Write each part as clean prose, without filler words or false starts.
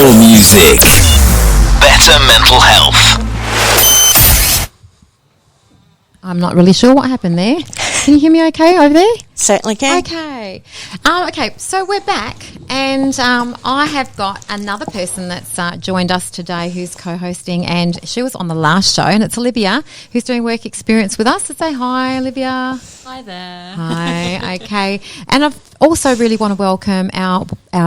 More music. Better mental health. I'm not really sure what happened there. Can you hear me okay over there? Certainly can. Okay. Okay, so we're back, and I have got another person that's joined us today who's co-hosting, and she was on the last show, and it's Olivia, who's doing work experience with us. So say hi, Olivia. Hi there. Hi, okay. And I also really want to welcome our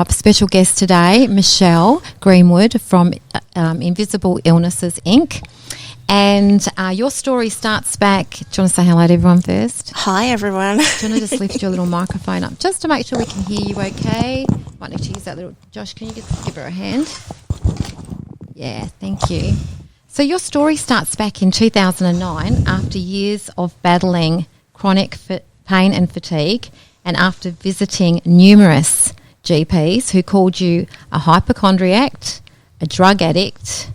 special guest today, Michelle Greenwood from Invisible Illnesses, Inc., and your story starts back. Do you want to say hello to everyone first? Hi, everyone. Do you want to just lift your little microphone up just to make sure we can hear you okay? Might need to use that little... Josh, can you just give her a hand? Yeah, thank you. So your story starts back in 2009 after years of battling chronic pain and fatigue, and after visiting numerous GPs who called you a hypochondriac, a drug addict...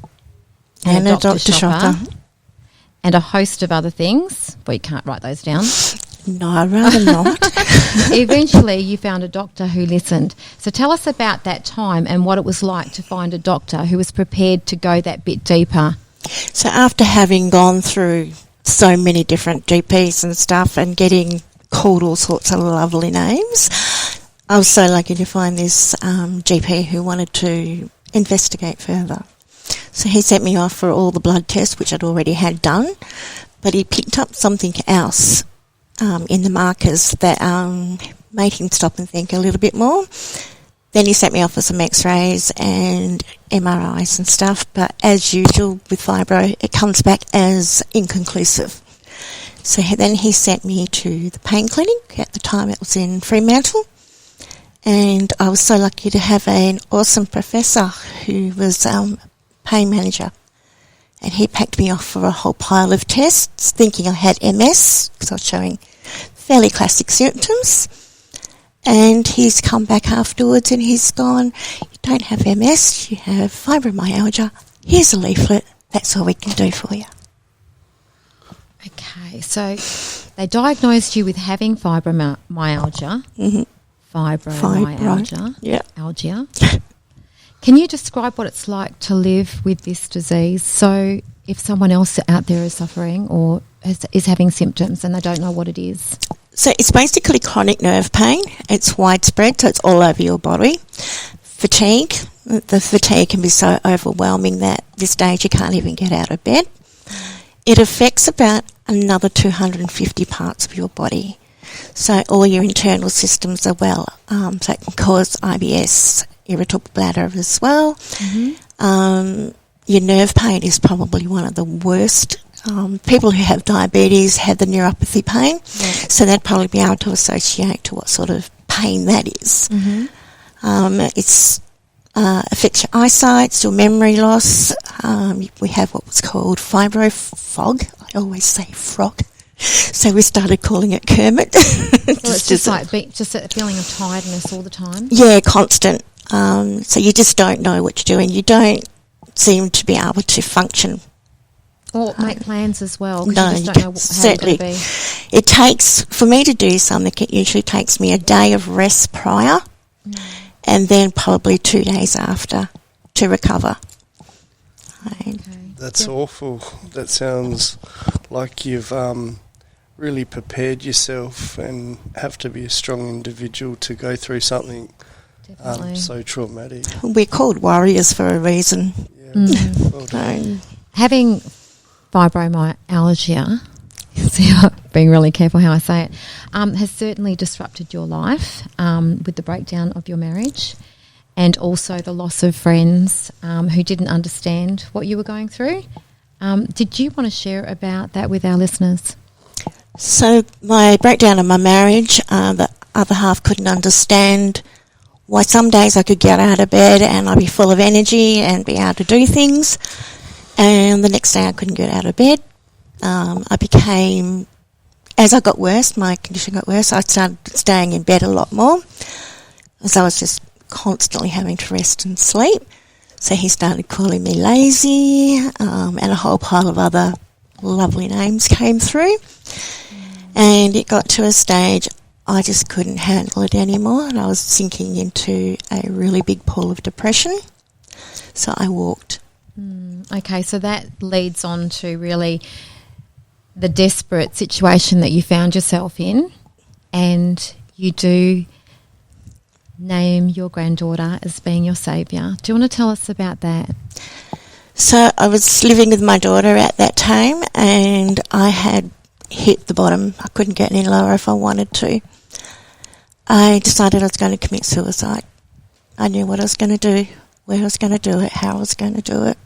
And a doctor shopper. And a host of other things. But you can't write those down. No, I'd rather not. Eventually, you found a doctor who listened. So tell us about that time and what it was like to find a doctor who was prepared to go that bit deeper. So after having gone through so many different GPs and stuff and getting called all sorts of lovely names, I was so lucky to find this GP who wanted to investigate further. So he sent me off for all the blood tests, which I'd already had done, but he picked up something else in the markers that made him stop and think a little bit more. Then he sent me off for some x-rays and MRIs and stuff, but as usual with fibro, it comes back as inconclusive. So then he sent me to the pain clinic. At the time it was in Fremantle, and I was so lucky to have an awesome professor who was... pain manager, and he packed me off for a whole pile of tests thinking I had MS because I was showing fairly classic symptoms, and he's come back afterwards and he's gone, you don't have MS, you have fibromyalgia, here's a leaflet, that's all we can do for you. Okay, so they diagnosed you with having fibromyalgia. Mm-hmm. Fibromyalgia. Yeah. Algia. Can you describe what it's like to live with this disease? So if someone else out there is suffering or is having symptoms and they don't know what it is. So it's basically chronic nerve pain. It's widespread, so it's all over your body. Fatigue. The fatigue can be so overwhelming that at this stage you can't even get out of bed. It affects about another 250 parts of your body. So all your internal systems are so it can cause IBS, irritable bladder as well. Mm-hmm. Your nerve pain is probably one of the worst. People who have diabetes have the neuropathy pain, so they'd probably be able to associate to what sort of pain that is. Mm-hmm. It's affects your eyesight, your memory loss. We have what's called fibro fog. I always say frog. So we started calling it Kermit. It's just like just a feeling of tiredness all the time? Yeah, constant. So you just don't know what you're doing. You don't seem to be able to function. Or make plans as well. No, you just don't know certainly. How you're going to be. It takes, for me to do something, it usually takes me a day of rest prior and then probably 2 days after to recover. Okay. That's awful. That sounds like you've really prepared yourself and have to be a strong individual to go through something so traumatic. We're called warriors for a reason. Yeah. Well done. Having fibromyalgia, see, I'm being really careful how I say it, has certainly disrupted your life with the breakdown of your marriage and also the loss of friends who didn't understand what you were going through. Did you want to share about that with our listeners? So my breakdown of my marriage, the other half couldn't understand why some days I could get out of bed and I'd be full of energy and be able to do things, and the next day I couldn't get out of bed. I became, as I got worse, my condition got worse, I started staying in bed a lot more, as I was just constantly having to rest and sleep. So he started calling me lazy, and a whole pile of other lovely names came through. And it got to a stage I just couldn't handle it anymore, and I was sinking into a really big pool of depression. So I walked. Okay, so that leads on to really the desperate situation that you found yourself in, and you do name your granddaughter as being your saviour. Do you want to tell us about that? So I was living with my daughter at that time, and I had hit the bottom. I couldn't get any lower if I wanted to. I decided I was going to commit suicide. I knew what I was going to do, where I was going to do it, how I was going to do it.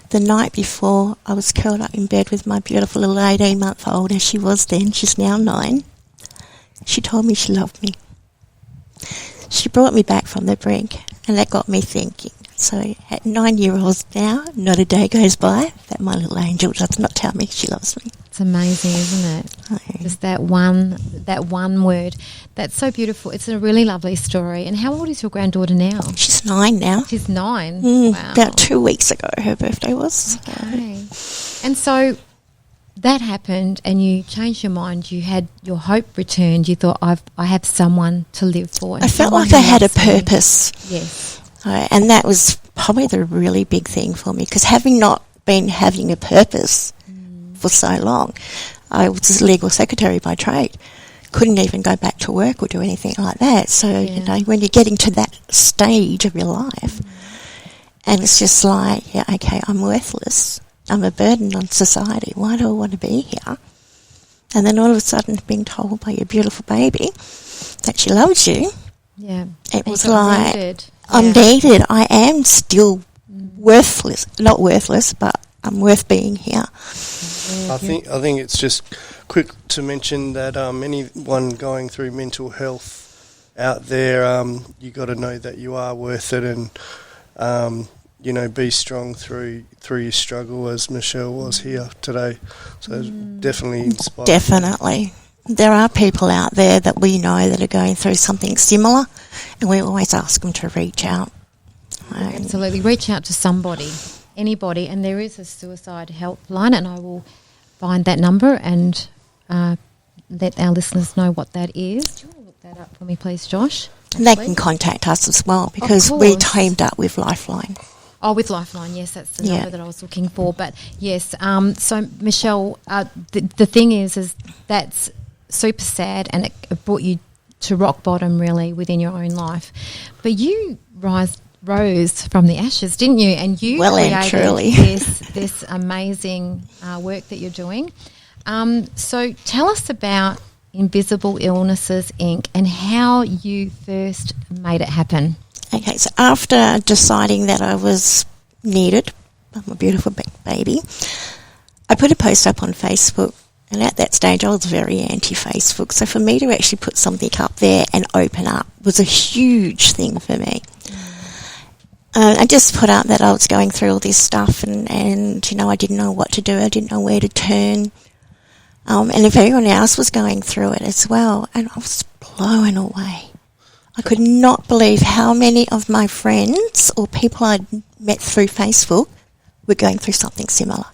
The night before, I was curled up in bed with my beautiful little 18-month-old, as she was then. She's now 9. She told me she loved me. She brought me back from the brink, and that got me thinking. So at 9 years old now, not a day goes by that my little angel does not tell me she loves me. It's amazing, isn't it? Oh. Just that one word. That's so beautiful. It's a really lovely story. And how old is your granddaughter now? She's 9 now. She's 9. Wow. About 2 weeks ago her birthday was. Okay. And so that happened, and you changed your mind. You had your hope returned. You thought, I have someone to live for. I felt like I had a purpose. Yes. And that was probably the really big thing for me, because having not been having a purpose for so long, I was a legal secretary by trade. Couldn't even go back to work or do anything like that. So, you know, when you're getting to that stage of your life, and it's just like, yeah, okay, I'm worthless. I'm a burden on society. Why do I want to be here? And then all of a sudden being told by your beautiful baby that she loves you. Yeah. It was like, needed. I'm needed. I am still worthless. Not worthless, but I'm worth being here. I think it's just quick to mention that anyone going through mental health out there, you got to know that you are worth it, and you know, be strong through your struggle, as Michelle was here today. So definitely inspired. Definitely. There are people out there that we know that are going through something similar, and we always ask them to reach out. Absolutely. Reach out to somebody, anybody, and there is a suicide helpline, and I will find that number and let our listeners know what that is. Do you want to look that up for me, please, Josh? And they can contact us as well, because we teamed up with Lifeline. Oh, with Lifeline, yes, that's the number that I was looking for. But yes, so Michelle, the thing is that's super sad, and it brought you to rock bottom, really, within your own life. But you rose from the ashes, didn't you? And you created this amazing work that you're doing. So tell us about Invisible Illnesses Inc. and how you first made it happen. Okay, so after deciding that I was needed by my beautiful baby, I put a post up on Facebook. And at that stage, I was very anti-Facebook. So for me to actually put something up there and open up was a huge thing for me. I just put out that I was going through all this stuff, and you know, I didn't know what to do. I didn't know where to turn. And if everyone else was going through it as well, and I was blown away. I could not believe how many of my friends or people I'd met through Facebook were going through something similar.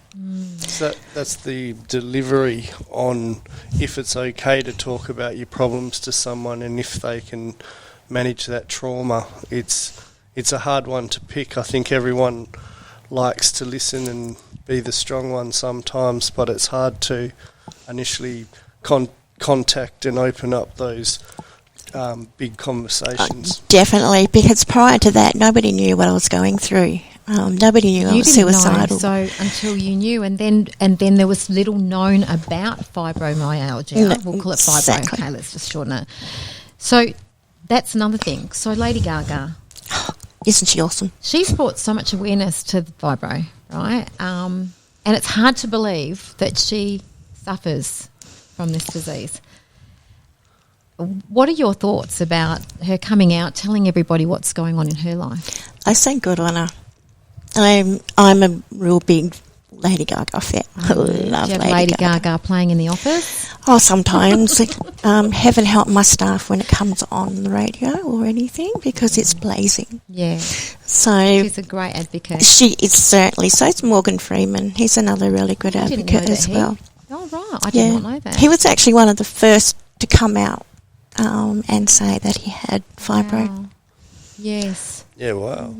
So that's the delivery on if it's okay to talk about your problems to someone, and if they can manage that trauma. It's a hard one to pick. I think everyone likes to listen and be the strong one sometimes, but it's hard to initially contact and open up those big conversations. Definitely, because prior to that, nobody knew what I was going through. Nobody knew I was suicidal. So until you knew, and then there was little known about fibromyalgia. We'll call it fibro. Exactly. Okay, let's just shorten it. So that's another thing. So Lady Gaga, isn't she awesome? She's brought so much awareness to the fibro, right? And it's hard to believe that she suffers from this disease. What are your thoughts about her coming out, telling everybody what's going on in her life? I say good on her. I'm a real big Lady Gaga fan. I love Lady Gaga playing in the office? Oh, sometimes. Heaven help my staff when it comes on the radio or anything, because it's blazing. Yeah. So she's a great advocate. She is certainly. So is Morgan Freeman. He's another really good advocate as well. Oh, right. I did not know that. He was actually one of the first to come out and say that he had fibro. Wow. Yes. Yeah, wow.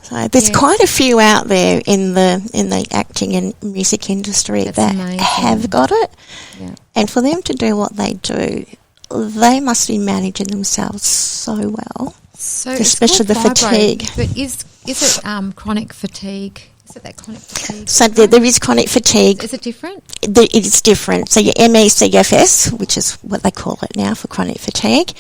So there's quite a few out there in the acting and music industry that have got it. Yeah. And for them to do what they do, they must be managing themselves so well. So especially the fatigue. But is it chronic fatigue? Is it that chronic fatigue? So there is chronic fatigue. Is it different? It is different. So your MECFS, which is what they call it now for chronic fatigue,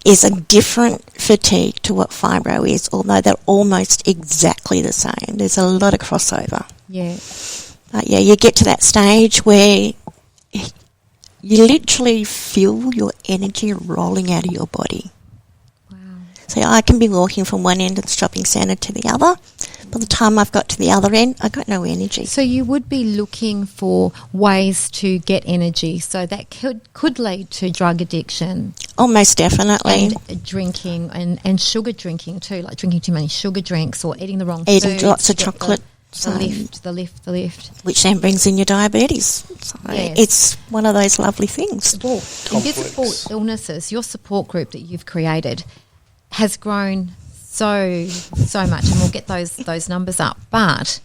is a different fatigue to what fibro is, although they're almost exactly the same. There's a lot of crossover. Yeah. But yeah, you get to that stage where you literally feel your energy rolling out of your body. Wow. So I can be walking from one end of the shopping centre to the other. By the time I've got to the other end, I've got no energy. So you would be looking for ways to get energy. So that could lead to drug addiction. Oh, most definitely. And drinking and sugar drinking too, like drinking too many sugar drinks or eating the wrong eating foods. Lots of chocolate. The lift. Which then brings in your diabetes. So yes. It's one of those lovely things. Well, invisible illnesses, your support group that you've created has grown so much, and we'll get those numbers up. But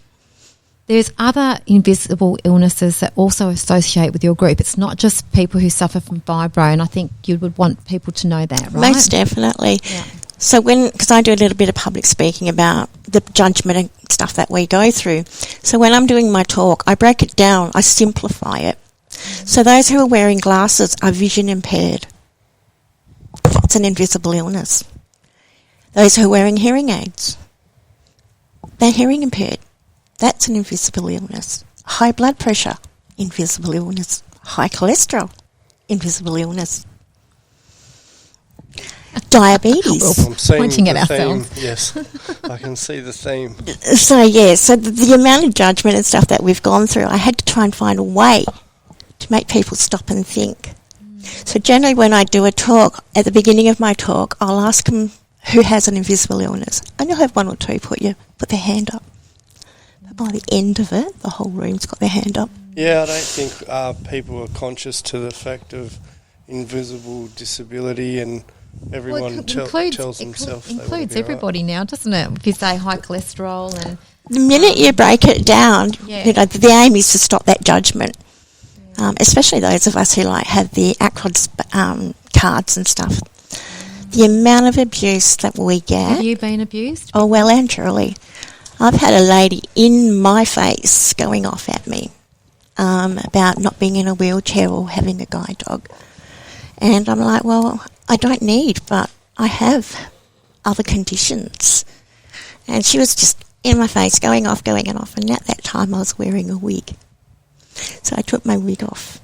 there's other invisible illnesses that also associate with your group. It's not just people who suffer from fibro, and I think you would want people to know that, right? Most definitely. Yeah. So because I do a little bit of public speaking about the judgment and stuff that we go through. So when I'm doing my talk, I break it down, I simplify it. So those who are wearing glasses are vision impaired. It's an invisible illness. Those who are wearing hearing aids, they're hearing impaired. That's an invisible illness. High blood pressure, invisible illness. High cholesterol, invisible illness. Diabetes. I'm seeing pointing at the ourselves. theme. Yes, I can see the theme. So the amount of judgment and stuff that we've gone through, I had to try and find a way to make people stop and think. So generally when I do a talk, at the beginning of my talk, I'll ask them who has an invisible illness, and you'll have one or two put their hand up. But by the end of it, the whole room's got their hand up. Yeah, I don't think people are conscious to the fact of invisible disability, and everyone tells themselves it includes everybody now, doesn't it? If you say high cholesterol and the minute you break it down, the aim is to stop that judgment. Especially those of us who have the ACRODS cards and stuff. The amount of abuse that we get. Have you been abused? Oh, well and truly. I've had a lady in my face going off at me about not being in a wheelchair or having a guide dog. And I'm like, well, I don't need, but I have other conditions. And she was just in my face, going off. And at that time I was wearing a wig. So I took my wig off.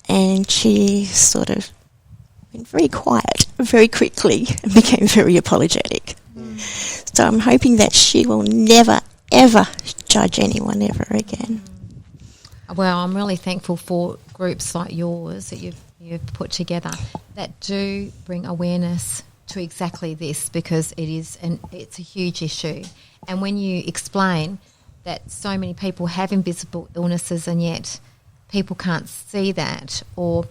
And she sort of went very quiet very quickly and became very apologetic. So I'm hoping that she will never, ever judge anyone ever again. Well, I'm really thankful for groups like yours that you've put together that do bring awareness to exactly this, because it's a huge issue. And when you explain that so many people have invisible illnesses and yet people can't see that, or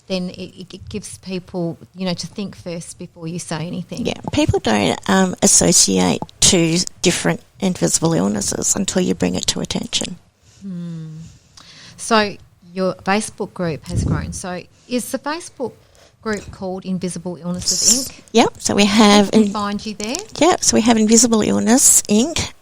then it gives people, to think first before you say anything. Yeah, people don't associate two different invisible illnesses until you bring it to attention. So your Facebook group has grown. So is the Facebook group called Invisible Illnesses Inc? Yep, so we have... Can find you there? Yep, so we have Invisible Illness Inc,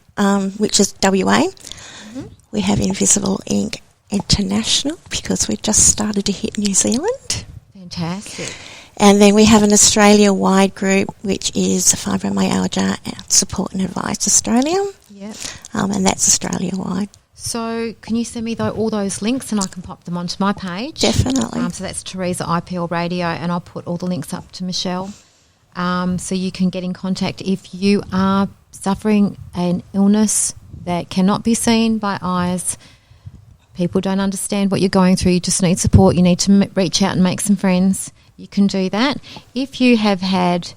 which is WA. Mm-hmm. We have Invisible Inc International, because we've just started to hit New Zealand. Fantastic. And then we have an Australia-wide group, which is Fibromyalgia Support and Advice Australia. Yep. And that's Australia-wide. So can you send me all those links and I can pop them onto my page? Definitely. So that's Teresa IPL Radio, and I'll put all the links up to Michelle, so you can get in contact if you are suffering an illness that cannot be seen by eyes. People don't understand what you're going through. You just need support. You need to reach out and make some friends. You can do that. If you have had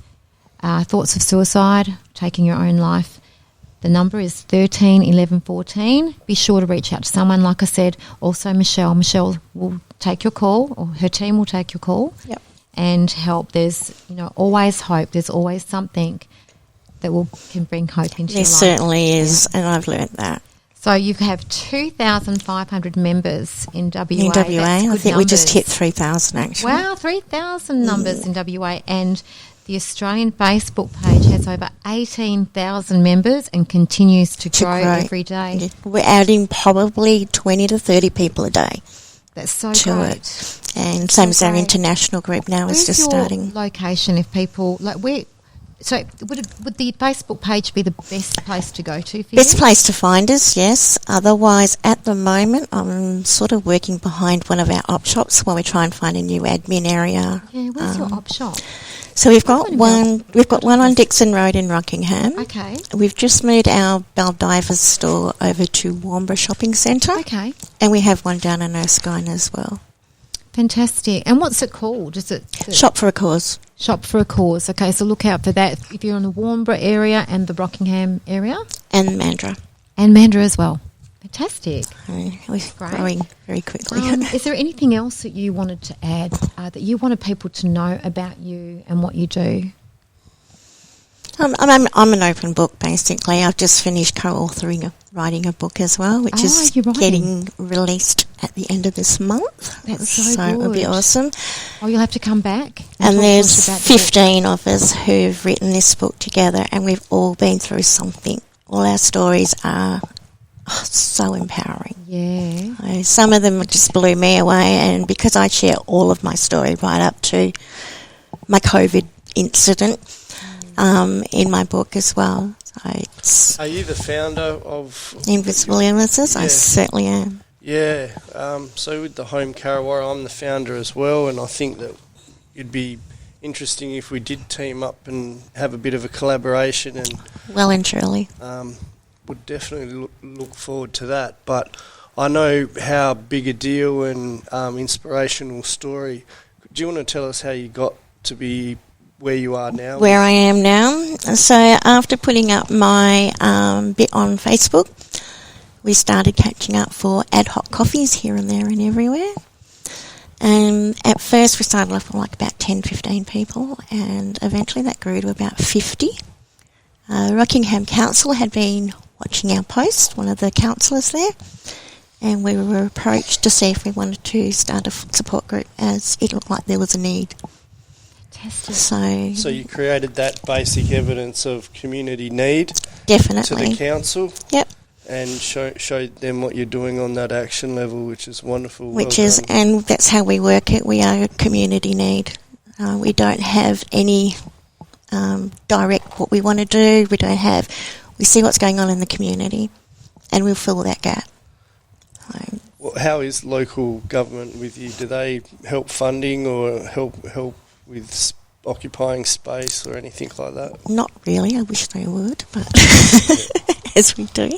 thoughts of suicide, taking your own life, the number is 13 11 14. Be sure to reach out to someone. Like I said, also Michelle. Michelle will take your call, or her team will take your call. Yep. And help. There's always hope. There's always something that can bring hope into your There life. certainly is, and I've learnt that. So you have 2,500 members in WA. In WA, I think we just hit 3,000 actually. Wow, 3,000 numbers in WA, and the Australian Facebook page has over 18,000 members and continues to grow every day. Yeah. We're adding probably 20 to 30 people a day. That's so to great. it. And same as our international group now is just starting. Where's your location if people, like where, so would the Facebook page be the best place to go to for you? Best place to find us, yes. Otherwise, at the moment, I'm sort of working behind one of our op shops while we try and find a new admin area. Yeah, where's your op shop? So we've got one. We've got one on Dixon Road in Rockingham. Okay. We've just moved our Baldivis store over to Wambra Shopping Centre. Okay. And we have one down in Erskine as well. Fantastic. And what's it called? Is it Shop for a Cause? Shop for a Cause. Okay, so look out for that if you're in the Wambra area and the Rockingham area. And Mandurah. And Mandurah as well. Fantastic. We're growing very quickly. Is there anything else that you wanted to add that you wanted people to know about you and what you do? I'm an open book, basically. I've just finished writing a book as well, which is getting released at the end of this month. That's so good. It'll be awesome. Oh, you'll have to come back. And there's 15 of us who've written this book together, and we've all been through something. All our stories are so empowering. Yeah. Some of them just blew me away, and because I share all of my story right up to my COVID incident in my book as well. So are you the founder of Invisible Illnesses? Yeah. I certainly am. Yeah. So with the Home Karawara, I'm the founder as well, and I think that it'd be interesting if we did team up and have a bit of a collaboration. And well and truly. Would definitely look forward to that. But I know how big a deal and inspirational story. Do you want to tell us how you got to be where you are now? Where I am now. So after putting up my bit on Facebook, we started catching up for ad hoc coffees here and there and everywhere. And at first we started off with like about 10, 15 people, and eventually that grew to about 50. Rockingham Council had been watching our post, one of the councillors there, and we were approached to see if we wanted to start a support group, as it looked like there was a need. Fantastic. So you created that basic evidence of community need definitely to the council. Yep. And showed them what you're doing on that action level, which is wonderful. And that's how we work it. We are a community need. We don't have any direct what we want to do. We see what's going on in the community, and we'll fill that gap. Well, how is local government with you? Do they help funding or help with occupying space or anything like that? Not really. I wish they would, but as we do.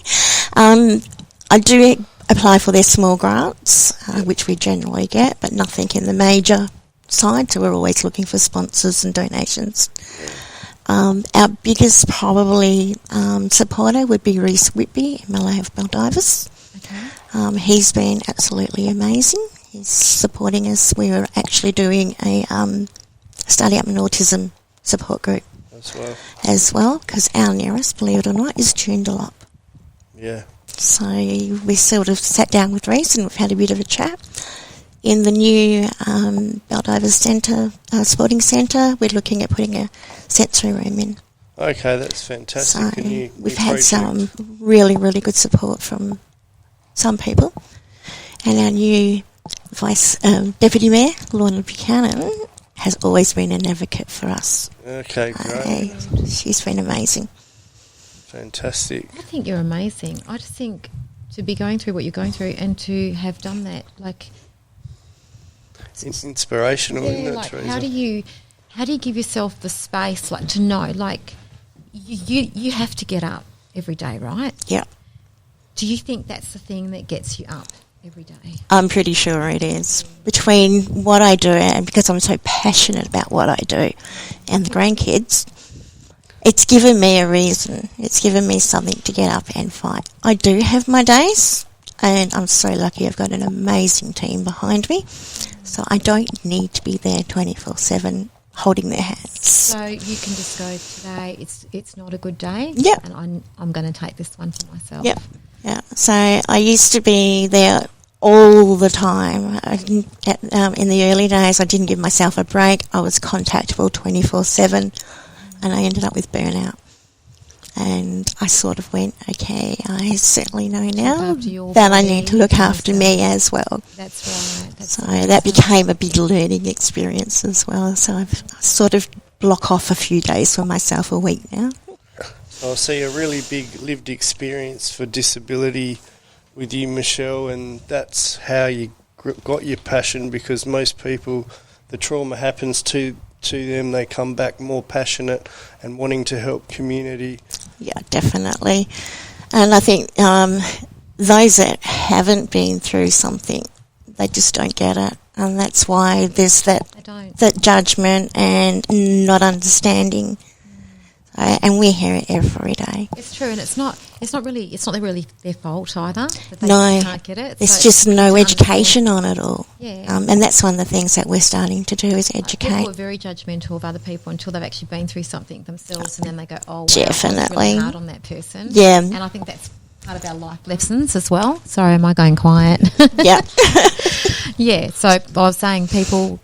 I do apply for their small grants, which we generally get, but nothing in the major side, so we're always looking for sponsors and donations. Our biggest probably supporter would be Reece Whitby, MLA of Baldivis. Okay. He's been absolutely amazing. He's supporting us. We were actually doing a Study Up an Autism support group as well, because our nearest, believe it or not, is Joondalup. Yeah. So we sort of sat down with Reece and we've had a bit of a chat. In the new Baldivis Centre, Sporting Centre, we're looking at putting a sensory room in. Okay, that's fantastic. So we've had some really, really good support from some people. And our new Deputy Mayor, Lorna Buchanan, has always been an advocate for us. Okay, great. She's been amazing. Fantastic. I think you're amazing. I just think to be going through what you're going through and to have done that, like, it's inspirational, isn't it, Teresa? How do you give yourself the space, like, to know, like, you have to get up every day, right? Yeah. Do you think that's the thing that gets you up every day? I'm pretty sure it is. Between what I do and because I'm so passionate about what I do and the grandkids, it's given me a reason. It's given me something to get up and fight. I do have my days, and I'm so lucky I've got an amazing team behind me. So I don't need to be there 24/7 holding their hands. So you can just go, today it's not a good day. Yep. And I'm going to take this one for myself. Yep. Yeah. So I used to be there all the time. In the early days, I didn't give myself a break. I was contactable 24/7, and I ended up with burnout. And I sort of went, okay, I certainly know now that I need to look after me as well. That's right. So that became a big learning experience as well. So I sort of block off a few days for myself a week now. So I see a really big lived experience for disability with you, Michelle, and that's how you got your passion, because most people, the trauma happens to them, they come back more passionate and wanting to help community. Yeah, definitely. And I think those that haven't been through something, they just don't get it. And that's why there's that judgment and not understanding. And we hear it every day. It's true, and it's not really their fault either. That they can't get it. There's just no education on it all. Yeah. And that's one of the things that we're starting to do is educate. People are very judgmental of other people until they've actually been through something themselves, and then they go, "Oh, wow, definitely it's really hard on that person." Yeah. And I think that's part of our life lessons as well. Sorry, am I going quiet? Yeah. Yeah. So I was saying people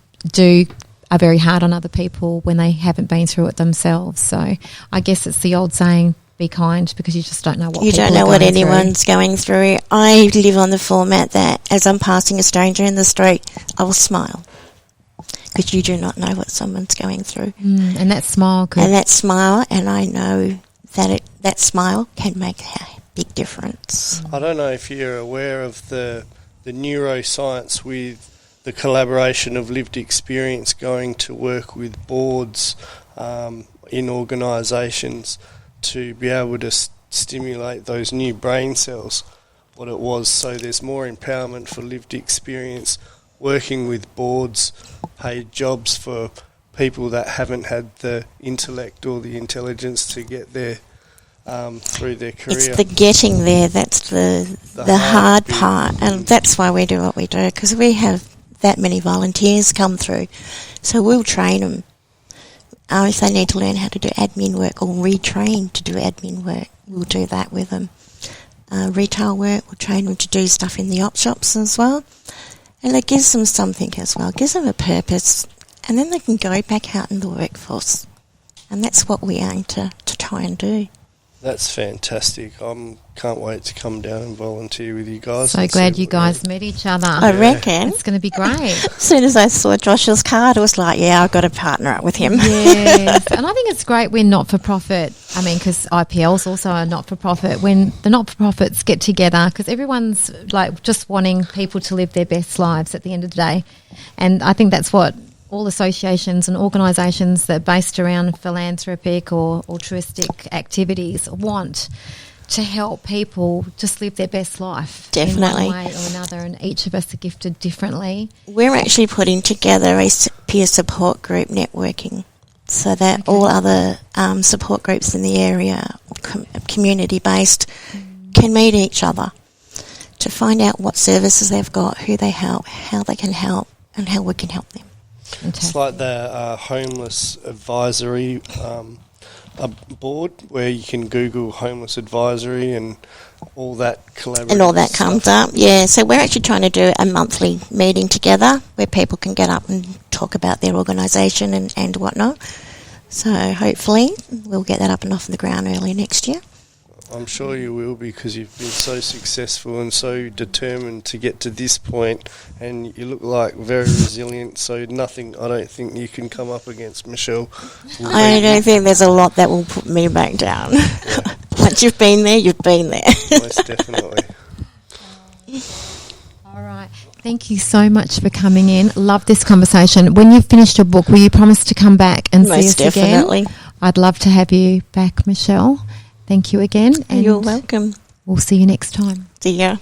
are very hard on other people when they haven't been through it themselves. So I guess it's the old saying, be kind, because you just don't know what you people don't know are what going anyone's going through. I live on the format that as I'm passing a stranger in the street, I will smile, because you do not know what someone's going through. And that smile and I know that that smile can make a big difference. I don't know if you're aware of the neuroscience with the collaboration of lived experience going to work with boards in organisations to be able to stimulate those new brain cells, what it was. So there's more empowerment for lived experience, working with boards, paid jobs for people that haven't had the intellect or the intelligence to get there through their career. It's the getting there that's the hard part, and that's why we do what we do, because we have that many volunteers come through. So we'll train them. If they need to learn how to do admin work or retrain to do admin work, we'll do that with them. Retail work, we'll train them to do stuff in the op shops as well. And it gives them something as well, gives them a purpose, and then they can go back out in the workforce. And that's what we aim to try and do. That's fantastic. Can't wait to come down and volunteer with you guys. So glad you guys met each other. I reckon. It's going to be great. As soon as I saw Josh's card, I was like, yeah, I've got to partner up with him. Yes. And I think it's great when not-for-profit, because IPL's also a not-for-profit, when the not-for-profits get together, because everyone's like just wanting people to live their best lives at the end of the day. And I think that's what all associations and organisations that are based around philanthropic or altruistic activities want to help people just live their best life. Definitely. In one way or another, and each of us are gifted differently. We're actually putting together a peer support group networking so that all other support groups in the area, community-based, can meet each other to find out what services they've got, who they help, how they can help, and how we can help them. Fantastic. It's like the homeless advisory board, where you can Google homeless advisory and all that collaborative and all that stuff comes up. Yeah, so we're actually trying to do a monthly meeting together where people can get up and talk about their organisation and whatnot. So hopefully we'll get that up and off the ground early next year. I'm sure you will, because you've been so successful and so determined to get to this point, and you look like very resilient, so nothing, I don't think you can come up against Michelle. I don't think there's a lot that will put me back down. Yeah. Once you've been there, you've been there. Most definitely. All right. Thank you so much for coming in. Love this conversation. When you've finished your book, will you promise to come back and see us definitely. Again? I'd love to have you back, Michelle. Thank you again. And you're welcome. We'll see you next time. See ya.